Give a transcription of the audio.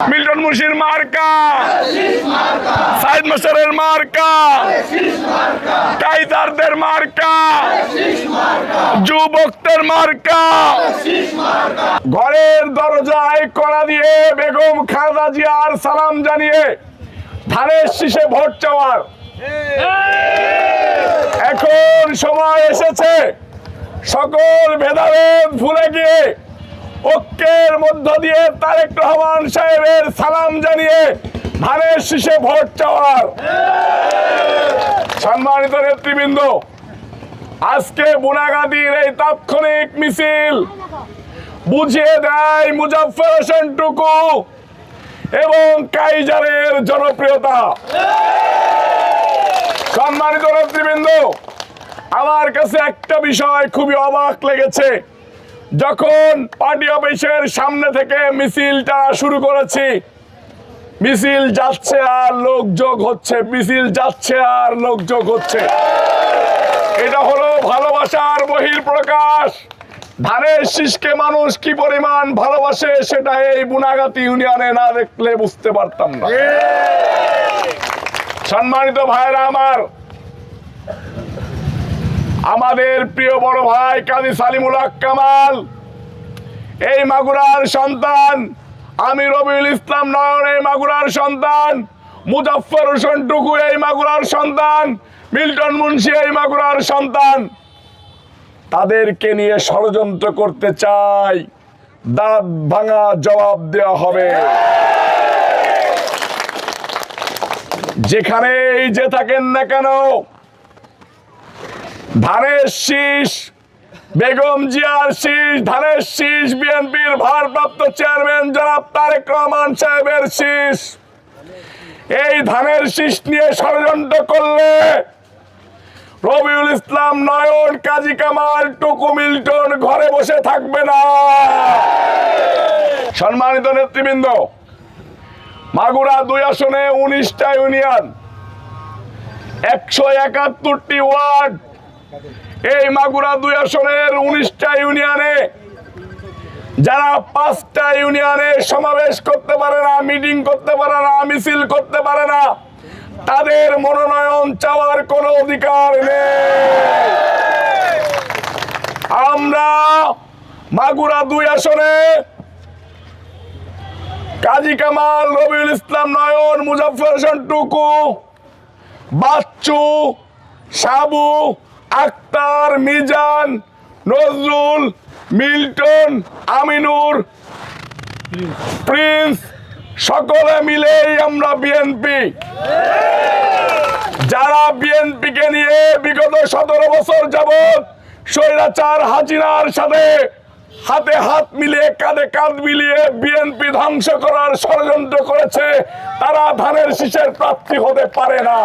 Milton মুন্সির মার্কা, সাইদ মাস্টারের মার্কা, কাইজারদের মার্কা, যুবকদের মার্কা। ঘরের দরজায় কড়া দিয়ে বেগম খালেদা জিয়ার সালাম জানিয়ে ধানের শীষে ভোট চাওয়ার এখন সময় এসেছে। সকল ভেদাভেদ ভুলে গিয়ে ঐক্যের মধ্য দিয়ে তারেক রহমান সাহেবের সালাম জানিয়ে ধানের শীষে ভোট চাওয়ার। সম্মানিত নেতৃবৃন্দ, আজকে বুনাগাদির এই তাৎক্ষণিক মিছিল বুঝিয়ে দেয় মুজাফফর হোসেন টুকু এবং কাইজারের জনপ্রিয়তা। সম্মানিত নেতৃবৃন্দ, আমার কাছে একটা বিষয় খুবই অবাক লেগেছে। যখন পার্টি অফিসের সামনে থেকে মিছিলটা শুরু করেছি, মিছিল যাচ্ছে আর লোকযোগ হচ্ছে, মিছিল যাচ্ছে আর লোকযোগ হচ্ছে। এটা হলো ভালোবাসার বহিঃপ্রকাশ। ধানের শীষকে মানুষ কি পরিমাণ ভালোবাসে সেটা এই বুনাগাতি ইউনিয়নে না দেখলে বুঝতে পারতাম না। সম্মানিত ভাইরা আমার, আমাদের প্রিয় বড় ভাই কাজী সালিমুল হক কামাল এই মাগুরার সন্তান, আমি রবিউল ইসলাম নয়ন এই মাগুরার সন্তান, মুজাফফর হোসেন টুকু এই মাগুরার সন্তান, মিল্টন মুন্সি এই মাগুরার সন্তান। তাদেরকে নিয়ে ষড়যন্ত্র করতে চাই, দাঁত ভাঙা জবাব দেওয়া হবে। যেখানেই যে থাকেন না কেন, ধানের শীষ বেগম জিয়ার শীষ, ধানের শীষ বিএনপির ভারপ্রাপ্ত চেয়ারম্যান জনাব তারেক রহমান সাহেবের শীষ। এই ধানের শীষ নিয়ে ষড়যন্ত্র করলে রবিউল ইসলাম নয়ন, কাজী কামাল, টুকু, মিল্টন ঘরে বসে থাকবে না। সম্মানিত নেতৃবৃন্দ, মাগুরা 2 আসনে 19টা ইউনিয়ন, 171টি ওয়ার্ড। এই মাগুরা 2 আসনের 19টা ইউনিয়নে যারা 5টা ইউনিয়নে সমাবেশ করতে পারে না, মিটিং করতে পারে না, মিছিল করতে পারে না, তাদের মনোনয়ন চাওয়ার কোনো অধিকার নেই। আমরা মাগুরা 2 আসনে কাজী কামাল, রবিউল ইসলাম নয়ন, মুজাফফর হোসেন টুকু, বাচ্চু, সাবু, আক্তার, মিজান, নজরুল, মিল্টন, আমিনুর, প্রিন্স সকলে মিলেই আমরা বিএনপি। যারা বিএনপিকে নিয়ে বিগত 17 বছর যাবৎ স্বৈরাচার হাসিনার সাথে হাতে হাত মিলিয়ে, কাঁধে কাঁধ মিলিয়ে বিএনপি ধ্বংস করার ষড়যন্ত্র করেছে, তারা ধানের শীষের প্রার্থী হতে পারে না।